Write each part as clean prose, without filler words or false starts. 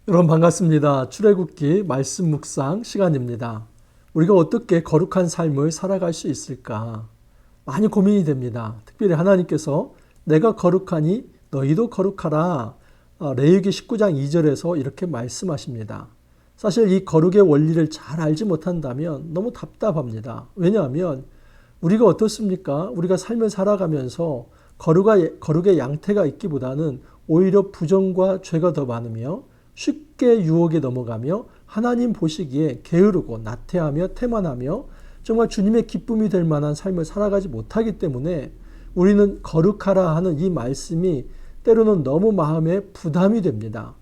여러분 반갑습니다. 출애굽기 말씀 묵상 시간입니다. 우리가 어떻게 거룩한 삶을 살아갈 수 있을까? 많이 고민이 됩니다. 특별히 하나님께서 내가 거룩하니 너희도 거룩하라. 레위기 19장 2절에서 이렇게 말씀하십니다. 사실 이 거룩의 원리를 잘 알지 못한다면 너무 답답합니다. 왜냐하면 우리가 어떻습니까? 우리가 삶을 살아가면서 거룩의 양태가 있기보다는 오히려 부정과 죄가 더 많으며 쉽게 유혹에 넘어가며 하나님 보시기에 게으르고 나태하며 태만하며 정말 주님의 기쁨이 될 만한 삶을 살아가지 못하기 때문에 우리는 거룩하라 하는 이 말씀이 때로는 너무 마음에 부담이 됩니다.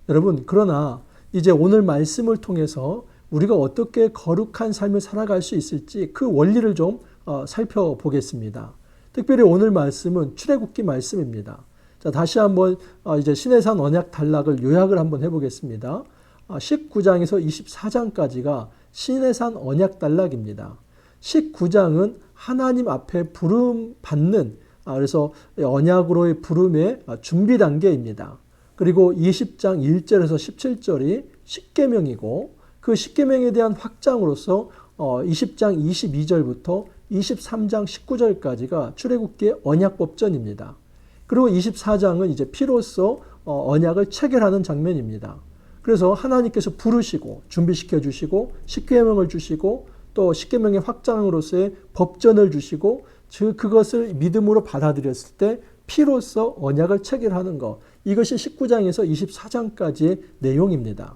여러분, 그러나 이제 오늘 말씀을 통해서 우리가 어떻게 거룩한 삶을 살아갈 수 있을지 그 원리를 좀 살펴보겠습니다. 특별히 오늘 말씀은 출애굽기 말씀입니다. 자, 다시 한번 이제 시내산 언약 단락을 요약을 한번 해보겠습니다. 19장에서 24장까지가 시내산 언약 단락입니다. 19장은 하나님 앞에 부름 받는 그래서 언약으로의 부름의 준비 단계입니다. 그리고 20장 1절에서 17절이 십계명이고 그 십계명에 대한 확장으로서 20장 22절부터 23장 19절까지가 출애굽기의 언약법전입니다. 그리고 24장은 이제 피로써 언약을 체결하는 장면입니다. 그래서 하나님께서 부르시고 준비시켜 주시고 십계명을 주시고 또 십계명의 확장으로서의 법전을 주시고 그것을 믿음으로 받아들였을 때 피로써 언약을 체결하는 것, 이것이 19장에서 24장까지의 내용입니다.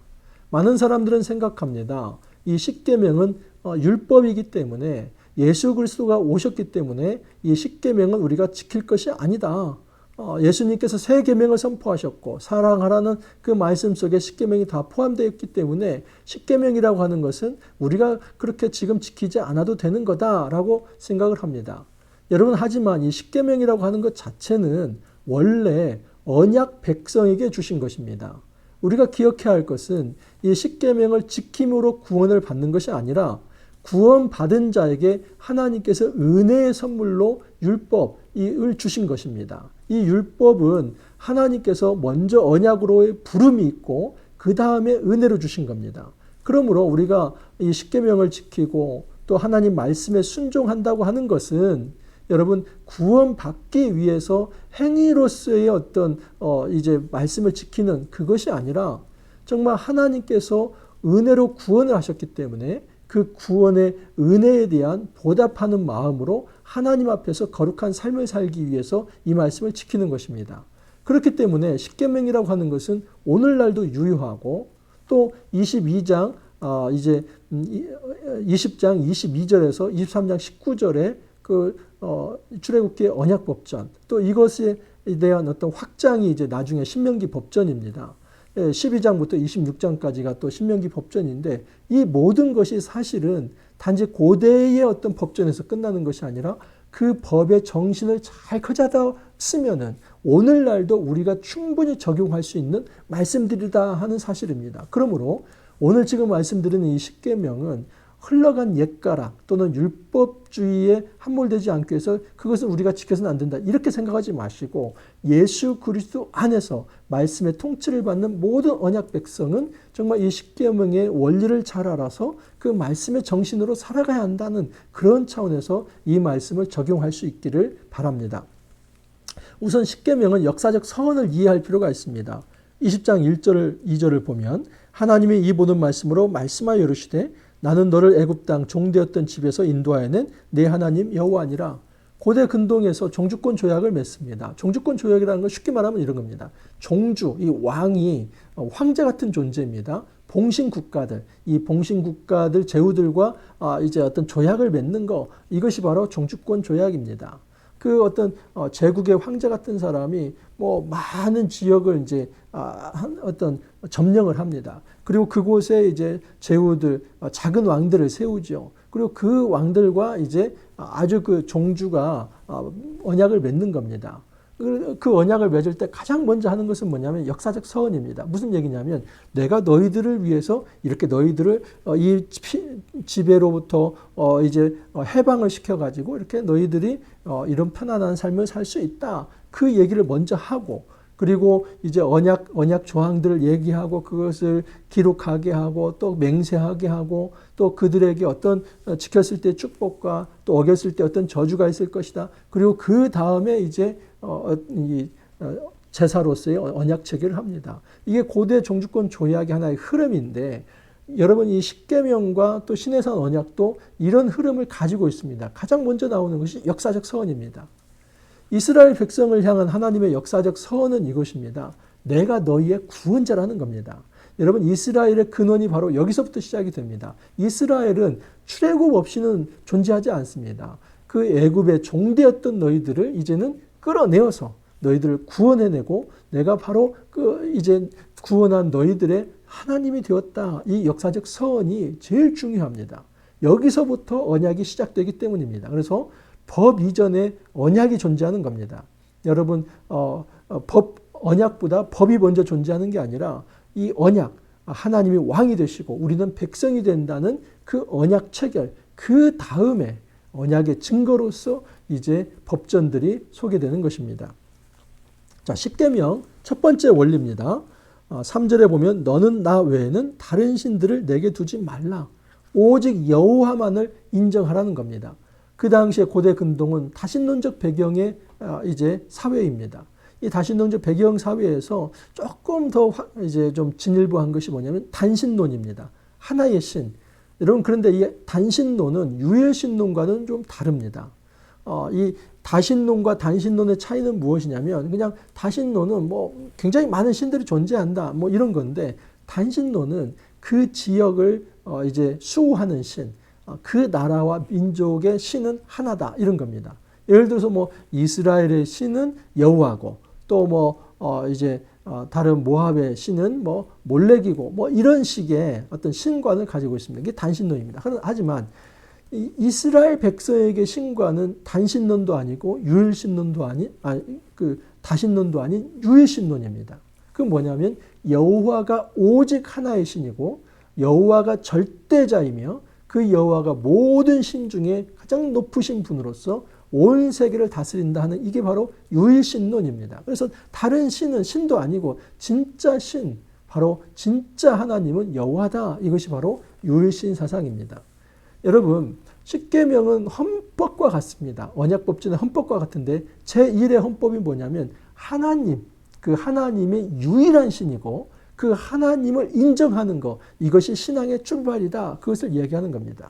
많은 사람들은 생각합니다. 이 십계명은 율법이기 때문에 예수 그리스도가 오셨기 때문에 이 십계명은 우리가 지킬 것이 아니다. 예수님께서 새 계명을 선포하셨고 사랑하라는 그 말씀 속에 십계명이 다 포함되어 있기 때문에 십계명이라고 하는 것은 우리가 그렇게 지금 지키지 않아도 되는 거다라고 생각을 합니다. 여러분, 하지만 이 십계명이라고 하는 것 자체는 원래 언약 백성에게 주신 것입니다. 우리가 기억해야 할 것은 이 십계명을 지킴으로 구원을 받는 것이 아니라 구원받은 자에게 하나님께서 은혜의 선물로 율법을 주신 것입니다. 이 율법은 하나님께서 먼저 언약으로의 부름이 있고 그 다음에 은혜로 주신 겁니다. 그러므로 우리가 이 십계명을 지키고 또 하나님 말씀에 순종한다고 하는 것은 여러분 구원받기 위해서 행위로서의 어떤 이제 말씀을 지키는 그것이 아니라 정말 하나님께서 은혜로 구원을 하셨기 때문에 그 구원의 은혜에 대한 보답하는 마음으로 하나님 앞에서 거룩한 삶을 살기 위해서 이 말씀을 지키는 것입니다. 그렇기 때문에 십계명이라고 하는 것은 오늘날도 유효하고 또 22장 이제 20장 22절에서 23장 19절에 그 출애굽기의 언약법전 또 이것에 대한 어떤 확장이 이제 나중에 신명기 법전입니다. 12장부터 26장까지가 또 신명기 법전인데 이 모든 것이 사실은 단지 고대의 어떤 법전에서 끝나는 것이 아니라 그 법의 정신을 잘 가져다 쓰면은 오늘날도 우리가 충분히 적용할 수 있는 말씀들이다 하는 사실입니다. 그러므로 오늘 지금 말씀드리는 이 십계명은 흘러간 옛가락 또는 율법주의에 함몰되지 않기 위해서 그것을 우리가 지켜서는 안 된다 이렇게 생각하지 마시고 예수 그리스도 안에서 말씀의 통치를 받는 모든 언약 백성은 정말 이 십계명의 원리를 잘 알아서 그 말씀의 정신으로 살아가야 한다는 그런 차원에서 이 말씀을 적용할 수 있기를 바랍니다. 우선 십계명은 역사적 서원을 이해할 필요가 있습니다. 20장 1절 2절을 보면 하나님이 이 모든 말씀으로 말씀하여 이르시되 나는 너를 애굽 땅 종되었던 집에서 인도하여 낸 내 하나님 여호와니라. 고대 근동에서 종주권 조약을 맺습니다. 종주권 조약이라는 건 쉽게 말하면 이런 겁니다. 종주, 이 왕이 황제 같은 존재입니다. 봉신 국가들, 이 봉신 국가들 제후들과 이제 어떤 조약을 맺는 거, 이것이 바로 종주권 조약입니다. 그 어떤 제국의 황제 같은 사람이 뭐 많은 지역을 이제 어떤 점령을 합니다. 그리고 그곳에 이제 제후들 작은 왕들을 세우죠. 그리고 그 왕들과 이제 아주 그 종주가 언약을 맺는 겁니다. 그 언약을 맺을 때 가장 먼저 하는 것은 뭐냐면 역사적 서원입니다. 무슨 얘기냐면 내가 너희들을 위해서 이렇게 너희들을 이 지배로부터 이제 해방을 시켜가지고 이렇게 너희들이 이런 편안한 삶을 살 수 있다. 그 얘기를 먼저 하고 그리고 이제 언약 조항들을 얘기하고 그것을 기록하게 하고 또 맹세하게 하고 또 그들에게 어떤 지켰을 때 축복과 또 어겼을 때 어떤 저주가 있을 것이다. 그리고 그 다음에 이제 제사로서의 언약 체계를 합니다. 이게 고대 종주권 조약의 하나의 흐름인데 여러분 이 십계명과 또 시내산 언약도 이런 흐름을 가지고 있습니다. 가장 먼저 나오는 것이 역사적 서언입니다. 이스라엘 백성을 향한 하나님의 역사적 서언은 이것입니다. 내가 너희의 구원자라는 겁니다. 여러분 이스라엘의 근원이 바로 여기서부터 시작이 됩니다. 이스라엘은 출애굽 없이는 존재하지 않습니다. 그 애굽의 종되었던 너희들을 이제는 끌어내어서 너희들을 구원해내고 내가 바로 그 이제 구원한 너희들의 하나님이 되었다. 이 역사적 서언이 제일 중요합니다. 여기서부터 언약이 시작되기 때문입니다. 그래서 법 이전에 언약이 존재하는 겁니다. 여러분 언약보다 법이 먼저 존재하는 게 아니라 이 언약, 하나님이 왕이 되시고 우리는 백성이 된다는 그 언약 체결, 그 다음에 언약의 증거로서 이제 법전들이 소개되는 것입니다. 자, 십계명 첫 번째 원리입니다. 3절에 보면 너는 나 외에는 다른 신들을 내게 두지 말라. 오직 여호와만을 인정하라는 겁니다. 그 당시에 고대 근동은 다신론적 배경의 이제 사회입니다. 이 다신론적 배경 사회에서 조금 더 이제 좀 진일보한 것이 뭐냐면 단신론입니다. 하나의 신. 여러분 그런데 이 단신론은 유일신론과는 좀 다릅니다. 이 다신론과 단신론의 차이는 무엇이냐면 그냥 다신론은 뭐 굉장히 많은 신들이 존재한다 뭐 이런 건데 단신론은 그 지역을 이제 수호하는 신, 그 나라와 민족의 신은 하나다 이런 겁니다. 예를 들어서 뭐 이스라엘의 신은 여호와고 또 뭐 이제 다른 모압의 신은 뭐 몰렉이고 뭐 이런 식의 어떤 신관을 가지고 있습니다. 이게 단신론입니다. 하지만 이스라엘 백성에게 신관은 단신론도 아니고 유일신론도 그 다신론도 아닌 유일신론입니다. 그건 뭐냐면 여호와가 오직 하나의 신이고 여호와가 절대자이며 그 여호와가 모든 신 중에 가장 높으신 분으로서 온 세계를 다스린다 하는 이게 바로 유일신론입니다. 그래서 다른 신은 신도 아니고 진짜 신, 바로 진짜 하나님은 여호와다. 이것이 바로 유일신 사상입니다. 여러분 십계명은 헌법과 같습니다. 언약법전의 헌법과 같은데 제1의 헌법이 뭐냐면 하나님, 그 하나님의 유일한 신이고 그 하나님을 인정하는 것, 이것이 신앙의 출발이다. 그것을 얘기하는 겁니다.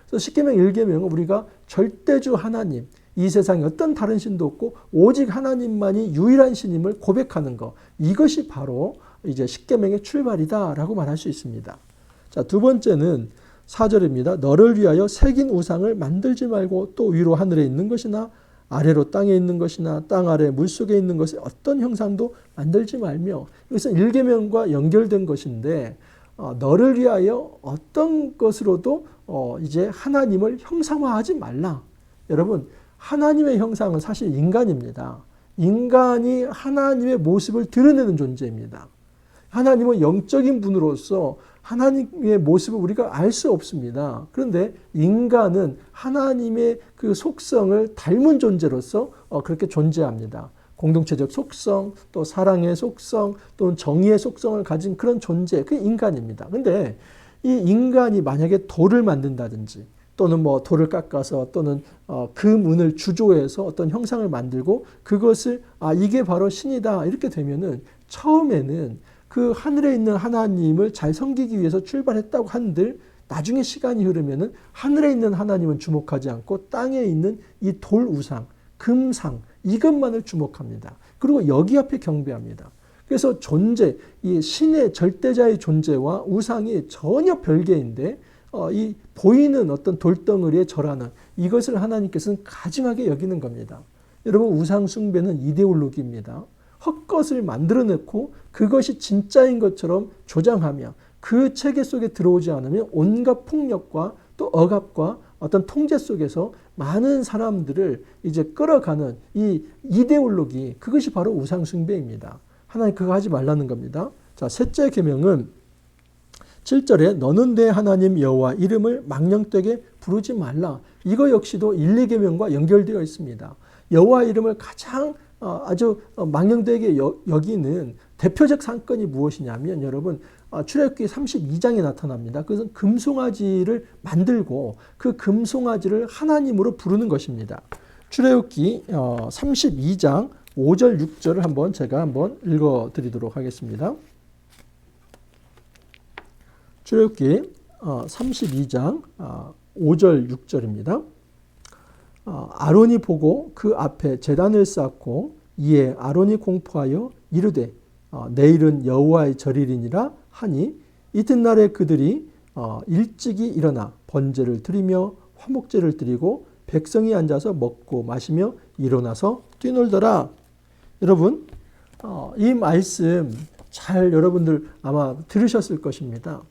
그래서 십계명 1계명은 우리가 절대주 하나님, 이 세상에 어떤 다른 신도 없고 오직 하나님만이 유일한 신임을 고백하는 것, 이것이 바로 이제 십계명의 출발이다라고 말할 수 있습니다. 자, 두 번째는 4절입니다. 너를 위하여 새긴 우상을 만들지 말고 또 위로 하늘에 있는 것이나 아래로 땅에 있는 것이나 땅 아래 물속에 있는 것의 어떤 형상도 만들지 말며, 이것은 1계명과 연결된 것인데 너를 위하여 어떤 것으로도 이제 하나님을 형상화하지 말라. 여러분 하나님의 형상은 사실 인간입니다. 인간이 하나님의 모습을 드러내는 존재입니다. 하나님은 영적인 분으로서 하나님의 모습을 우리가 알 수 없습니다. 그런데 인간은 하나님의 그 속성을 닮은 존재로서 그렇게 존재합니다. 공동체적 속성, 또 사랑의 속성, 또는 정의의 속성을 가진 그런 존재, 그게 인간입니다. 그런데 이 인간이 만약에 돌을 만든다든지 또는 뭐 돌을 깎아서 또는 금은을 주조해서 어떤 형상을 만들고 그것을 이게 바로 신이다 이렇게 되면은 처음에는 그 하늘에 있는 하나님을 잘 섬기기 위해서 출발했다고 한들 나중에 시간이 흐르면은 하늘에 있는 하나님은 주목하지 않고 땅에 있는 이 돌 우상, 금상 이것만을 주목합니다. 그리고 여기 앞에 경배합니다. 그래서 존재, 이 신의 절대자의 존재와 우상이 전혀 별개인데 이 보이는 어떤 돌덩어리에 절하는 이것을 하나님께서는 가증하게 여기는 겁니다. 여러분 우상 숭배는 이데올로기입니다. 헛것을 만들어내고 그것이 진짜인 것처럼 조장하며 그 체계 속에 들어오지 않으면 온갖 폭력과 또 억압과 어떤 통제 속에서 많은 사람들을 이제 끌어가는 이 이데올로기, 그것이 바로 우상 숭배입니다. 하나님 그거 하지 말라는 겁니다. 자, 셋째 계명은 7절에 너는 내 하나님 여호와 이름을 망령되게 부르지 말라. 이거 역시도 1, 2계명과 연결되어 있습니다. 여호와 이름을 가장 아주 망령되게 여기는 대표적 사건이 무엇이냐면 여러분 출애굽기 32장에 나타납니다. 그것은 금송아지를 만들고 그 금송아지를 하나님으로 부르는 것입니다. 출애굽기 32장 5절 6절을 제가 한번 읽어드리도록 하겠습니다. 출애굽기 32장 5절 6절입니다. 아론이 보고 그 앞에 제단을 쌓고 이에 아론이 공포하여 이르되 내일은 여호와의 절일이니라 하니 이튿날에 그들이 일찍이 일어나 번제를 드리며 화목제를 드리고 백성이 앉아서 먹고 마시며 일어나서 뛰놀더라. 여러분 이 말씀 잘 여러분들 아마 들으셨을 것입니다.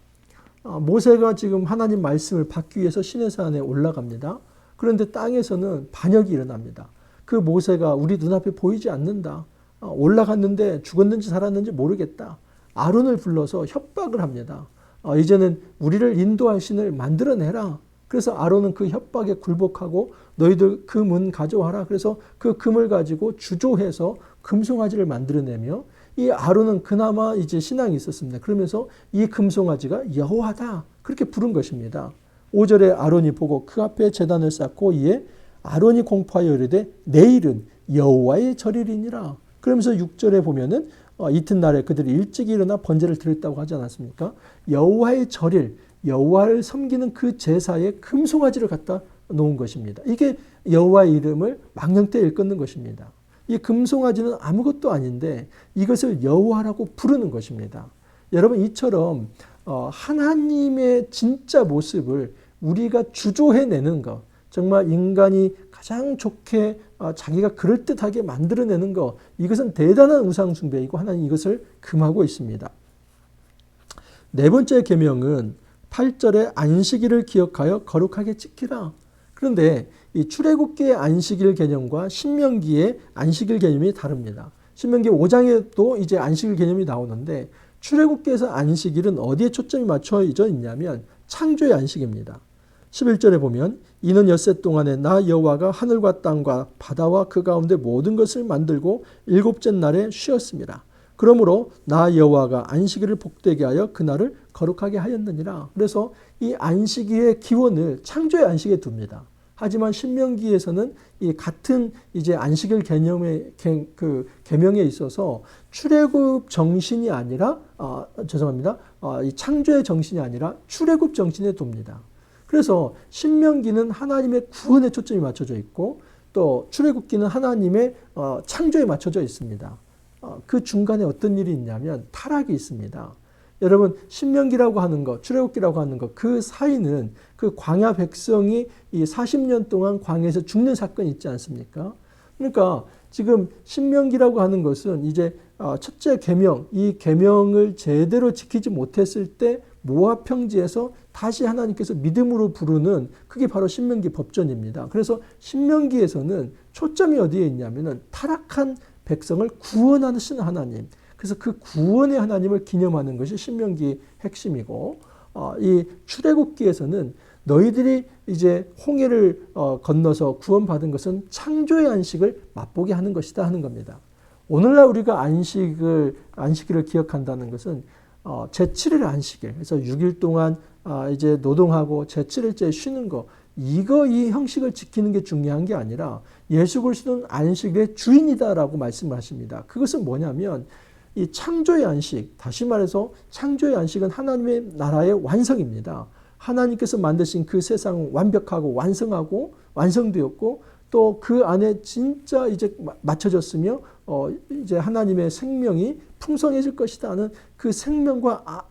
모세가 지금 하나님 말씀을 받기 위해서 시내산에 올라갑니다. 그런데 땅에서는 반역이 일어납니다. 그 모세가 우리 눈앞에 보이지 않는다. 올라갔는데 죽었는지 살았는지 모르겠다. 아론을 불러서 협박을 합니다. 이제는 우리를 인도할 신을 만들어내라. 그래서 아론은 그 협박에 굴복하고 너희들 그 문 가져와라. 그래서 그 금을 가지고 주조해서 금송아지를 만들어내며 이 아론은 그나마 이제 신앙이 있었습니다. 그러면서 이 금송아지가 여호와다. 그렇게 부른 것입니다. 5절에 아론이 보고 그 앞에 제단을 쌓고 이에 아론이 공포하여 이르되 내일은 여호와의 절일이니라. 그러면서 6절에 보면은 이튿날에 그들이 일찍 일어나 번제를 드렸다고 하지 않았습니까? 여호와의 절일, 여호와를 섬기는 그 제사에 금송아지를 갖다 놓은 것입니다. 이게 여호와의 이름을 망령되이 일컫는 것입니다. 이 금송아지는 아무것도 아닌데 이것을 여호와라고 부르는 것입니다. 여러분 이처럼 하나님의 진짜 모습을 우리가 주조해내는 것, 정말 인간이 가장 좋게 자기가 그럴듯하게 만들어내는 것, 이것은 대단한 우상숭배이고 하나님 이것을 금하고 있습니다. 네 번째 계명은 8절에 안식일을 기억하여 거룩하게 지키라. 그런데 이 출애굽기의 안식일 개념과 신명기의 안식일 개념이 다릅니다. 신명기 5장에도 이제 안식일 개념이 나오는데 출애굽기에서 안식일은 어디에 초점이 맞춰져 있냐면 창조의 안식입니다. 11절에 보면 이는 엿새 동안에 나 여호와가 하늘과 땅과 바다와 그 가운데 모든 것을 만들고 일곱째 날에 쉬었습니다. 그러므로 나 여호와가 안식일을 복되게 하여 그날을 거룩하게 하였느니라. 그래서 이 안식일의 기원을 창조의 안식에 둡니다. 하지만 신명기에서는 이 같은 이제 안식일 개념의 그 계명에 있어서 출애굽 정신이 아니라 이 창조의 정신이 아니라 출애굽 정신에 둡니다. 그래서 신명기는 하나님의 구원에 초점이 맞춰져 있고 또 출애굽기는 하나님의 창조에 맞춰져 있습니다. 그 중간에 어떤 일이 있냐면 타락이 있습니다. 여러분 신명기라고 하는 것, 출애굽기라고 하는 것, 그 사이는 그 광야 백성이 이 40년 동안 광야에서 죽는 사건이 있지 않습니까? 그러니까 지금 신명기라고 하는 것은 이제 첫째 계명, 이 계명을 제대로 지키지 못했을 때 모압 평지에서 다시 하나님께서 믿음으로 부르는 그게 바로 신명기 법전입니다. 그래서 신명기에서는 초점이 어디에 있냐면은 타락한 백성을 구원하시는 하나님. 그래서 그 구원의 하나님을 기념하는 것이 신명기의 핵심이고, 이 출애굽기에서는 너희들이 이제 홍해를 건너서 구원받은 것은 창조의 안식을 맛보게 하는 것이다 하는 겁니다. 오늘날 우리가 안식일을 기억한다는 것은 제7일 안식일, 그래서 6일 동안 이제 노동하고 제7일째 쉬는 거, 이 형식을 지키는 게 중요한 게 아니라 예수 그리스도는 안식의 주인이다라고 말씀을 하십니다. 그것은 뭐냐면 이 창조의 안식, 다시 말해서 창조의 안식은 하나님의 나라의 완성입니다. 하나님께서 만드신 그 세상은 완벽하고 완성하고 완성되었고 또 그 안에 진짜 이제 맞춰졌으며 이제 하나님의 생명이 풍성해질 것이다 하는 그 생명과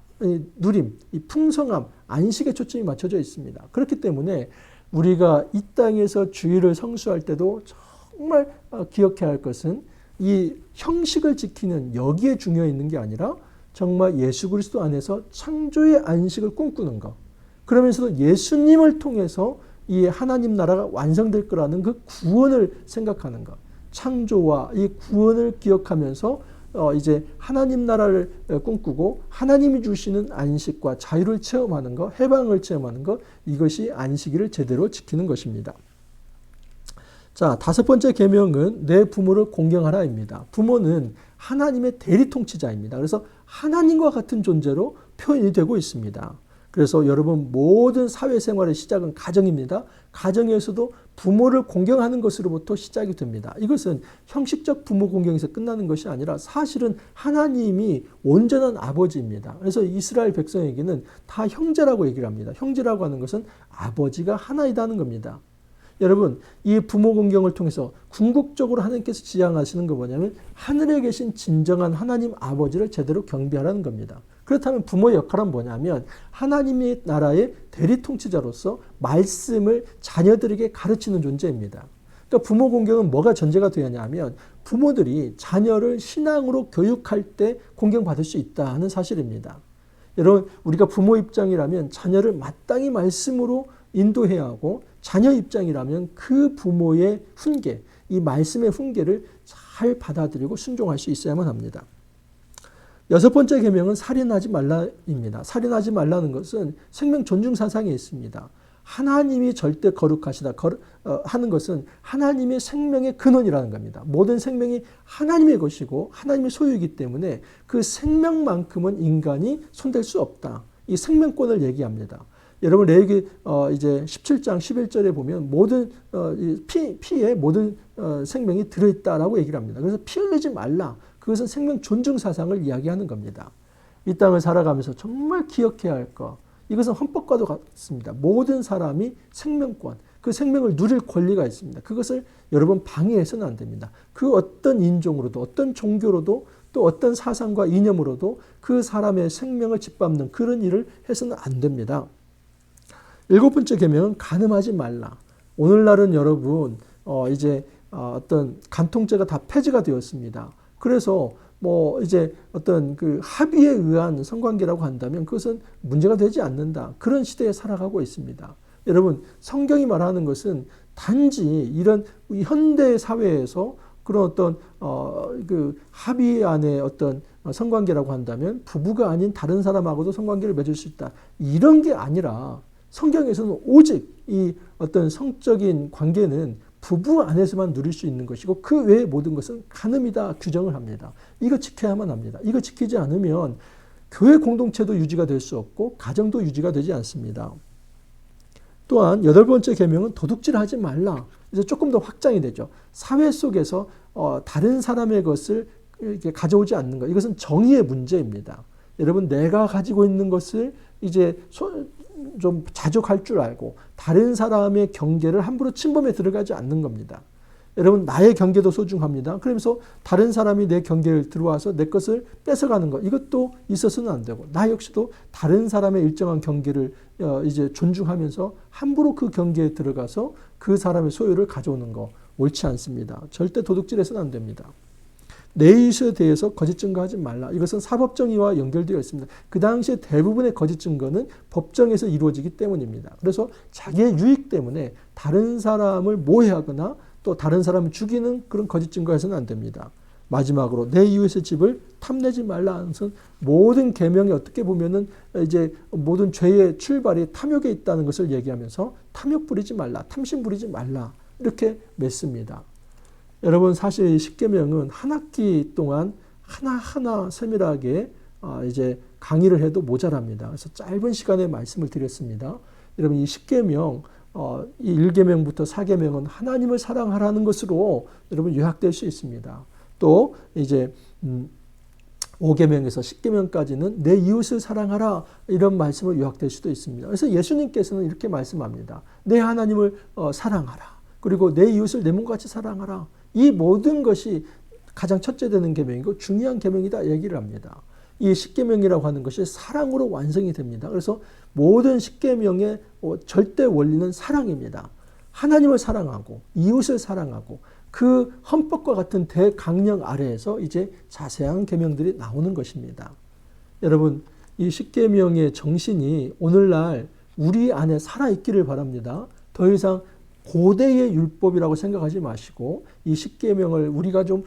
누림, 이 풍성함, 안식에 초점이 맞춰져 있습니다. 그렇기 때문에 우리가 이 땅에서 주일을 성수할 때도 정말 기억해야 할 것은 이 형식을 지키는 여기에 중요해 있는 게 아니라 정말 예수 그리스도 안에서 창조의 안식을 꿈꾸는 것. 그러면서도 예수님을 통해서 이 하나님 나라가 완성될 거라는 그 구원을 생각하는 것. 창조와 이 구원을 기억하면서 이제 하나님 나라를 꿈꾸고 하나님이 주시는 안식과 자유를 체험하는 것, 해방을 체험하는 것, 이것이 안식일을 제대로 지키는 것입니다. 자, 다섯 번째 계명은 내 부모를 공경하라입니다. 부모는 하나님의 대리 통치자입니다. 그래서 하나님과 같은 존재로 표현이 되고 있습니다. 그래서 여러분 모든 사회생활의 시작은 가정입니다. 가정에서도 부모를 공경하는 것으로부터 시작이 됩니다. 이것은 형식적 부모 공경에서 끝나는 것이 아니라 사실은 하나님이 온전한 아버지입니다. 그래서 이스라엘 백성에게는 다 형제라고 얘기를 합니다. 형제라고 하는 것은 아버지가 하나이다는 겁니다. 여러분, 이 부모 공경을 통해서 궁극적으로 하나님께서 지향하시는 거 뭐냐면 하늘에 계신 진정한 하나님 아버지를 제대로 경배하라는 겁니다. 그렇다면 부모의 역할은 뭐냐면 하나님의 나라의 대리 통치자로서 말씀을 자녀들에게 가르치는 존재입니다. 그러니까 부모 공경은 뭐가 전제가 되느냐 하면 부모들이 자녀를 신앙으로 교육할 때 공경받을 수 있다 하는 사실입니다. 여러분, 우리가 부모 입장이라면 자녀를 마땅히 말씀으로 인도해야 하고 자녀 입장이라면 그 부모의 훈계, 이 말씀의 훈계를 잘 받아들이고 순종할 수 있어야만 합니다. 여섯 번째 계명은 살인하지 말라입니다. 살인하지 말라는 것은 생명 존중 사상에 있습니다. 하나님이 절대 거룩하시다 하는 것은 하나님의 생명의 근원이라는 겁니다. 모든 생명이 하나님의 것이고 하나님의 소유이기 때문에 그 생명만큼은 인간이 손댈 수 없다. 이 생명권을 얘기합니다. 여러분 레위기 이제 17장 11절에 보면 모든 피에 모든 생명이 들어있다라고 얘기를 합니다. 그래서 피 흘리지 말라. 그것은 생명 존중 사상을 이야기하는 겁니다. 이 땅을 살아가면서 정말 기억해야 할 것. 이것은 헌법과도 같습니다. 모든 사람이 생명권, 그 생명을 누릴 권리가 있습니다. 그것을 여러분 방해해서는 안 됩니다. 그 어떤 인종으로도 어떤 종교로도 또 어떤 사상과 이념으로도 그 사람의 생명을 짓밟는 그런 일을 해서는 안 됩니다. 일곱 번째 계명은 간음하지 말라. 오늘날은 여러분 이제 어떤 간통죄가 다 폐지가 되었습니다. 그래서 뭐 이제 어떤 그 합의에 의한 성관계라고 한다면 그것은 문제가 되지 않는다. 그런 시대에 살아가고 있습니다. 여러분 성경이 말하는 것은 단지 이런 현대 사회에서 그런 어떤 그 합의 안에 어떤 성관계라고 한다면 부부가 아닌 다른 사람하고도 성관계를 맺을 수 있다. 이런 게 아니라 성경에서는 오직 이 어떤 성적인 관계는 부부 안에서만 누릴 수 있는 것이고 그 외의 모든 것은 간음이다 규정을 합니다. 이거 지켜야만 합니다. 이거 지키지 않으면 교회 공동체도 유지가 될 수 없고 가정도 유지가 되지 않습니다. 또한 여덟 번째 계명은 도둑질하지 말라. 이제 조금 더 확장이 되죠. 사회 속에서 다른 사람의 것을 이렇게 가져오지 않는 것. 이것은 정의의 문제입니다. 여러분 내가 가지고 있는 것을 이제 좀 자족할 줄 알고 다른 사람의 경계를 함부로 침범해 들어가지 않는 겁니다. 여러분 나의 경계도 소중합니다. 그러면서 다른 사람이 내 경계를 들어와서 내 것을 뺏어가는 것 이것도 있어서는 안 되고 나 역시도 다른 사람의 일정한 경계를 이제 존중하면서 함부로 그 경계에 들어가서 그 사람의 소유를 가져오는 거 옳지 않습니다. 절대 도둑질해서는 안 됩니다. 내 이웃에 대해서 거짓 증거하지 말라. 이것은 사법정의와 연결되어 있습니다. 그 당시에 대부분의 거짓 증거는 법정에서 이루어지기 때문입니다. 그래서 자기의 유익 때문에 다른 사람을 모해하거나 또 다른 사람을 죽이는 그런 거짓 증거해서는 안 됩니다. 마지막으로 내 이웃의 집을 탐내지 말라 하는 것은 모든 계명이 어떻게 보면은 이제 모든 죄의 출발이 탐욕에 있다는 것을 얘기하면서 탐욕 부리지 말라, 탐심 부리지 말라 이렇게 맺습니다. 여러분 사실 이 십계명은 한 학기 동안 하나하나 세밀하게 이제 강의를 해도 모자랍니다. 그래서 짧은 시간에 말씀을 드렸습니다. 여러분 이 십계명 이 1계명부터 4계명은 하나님을 사랑하라는 것으로 여러분 요약될 수 있습니다. 또 이제 5계명에서 10계명까지는 내 이웃을 사랑하라 이런 말씀을 요약될 수도 있습니다. 그래서 예수님께서는 이렇게 말씀합니다. 내 하나님을 사랑하라. 그리고 내 이웃을 내 몸같이 사랑하라. 이 모든 것이 가장 첫째 되는 계명이고 중요한 계명이다 얘기를 합니다. 이 십계명이라고 하는 것이 사랑으로 완성이 됩니다. 그래서 모든 십계명의 절대 원리는 사랑입니다. 하나님을 사랑하고 이웃을 사랑하고 그 헌법과 같은 대강령 아래에서 이제 자세한 계명들이 나오는 것입니다. 여러분 이 십계명의 정신이 오늘날 우리 안에 살아있기를 바랍니다. 더 이상 고대의 율법이라고 생각하지 마시고 이 십계명을 우리가 좀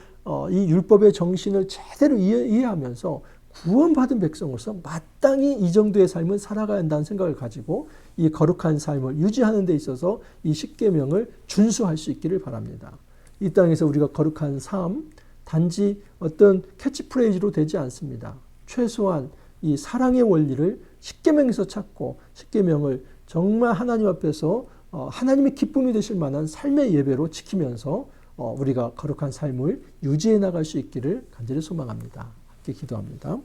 이 율법의 정신을 제대로 이해하면서 구원받은 백성으로서 마땅히 이 정도의 삶을 살아가야 한다는 생각을 가지고 이 거룩한 삶을 유지하는 데 있어서 이 십계명을 준수할 수 있기를 바랍니다. 이 땅에서 우리가 거룩한 삶, 단지 어떤 캐치프레이즈로 되지 않습니다. 최소한 이 사랑의 원리를 십계명에서 찾고 십계명을 정말 하나님 앞에서 하나님의 기쁨이 되실 만한 삶의 예배로 지키면서 우리가 거룩한 삶을 유지해 나갈 수 있기를 간절히 소망합니다. 함께 기도합니다.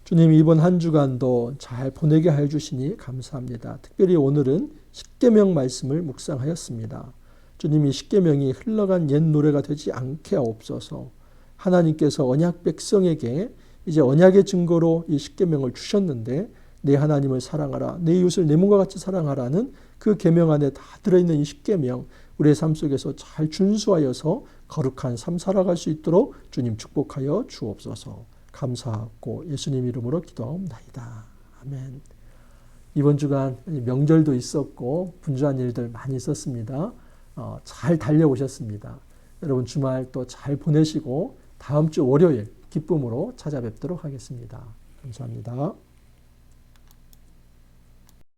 주님, 이번 한 주간도 잘 보내게 하여 주시니 감사합니다. 특별히 오늘은 십계명 말씀을 묵상하였습니다. 주님이 십계명이 흘러간 옛 노래가 되지 않게 하옵소서. 하나님께서 언약 백성에게 이제 언약의 증거로 이 십계명을 주셨는데 내 하나님을 사랑하라, 내 이웃을 내 몸과 같이 사랑하라는 그 계명 안에 다 들어있는 이 십계명, 우리의 삶 속에서 잘 준수하여서 거룩한 삶 살아갈 수 있도록 주님 축복하여 주옵소서. 감사하고 예수님 이름으로 기도하옵나이다. 아멘. 이번 주간 명절도 있었고 분주한 일들 많이 있었습니다. 잘 달려오셨습니다. 여러분 주말 또 잘 보내시고 다음 주 월요일 기쁨으로 찾아뵙도록 하겠습니다. 감사합니다.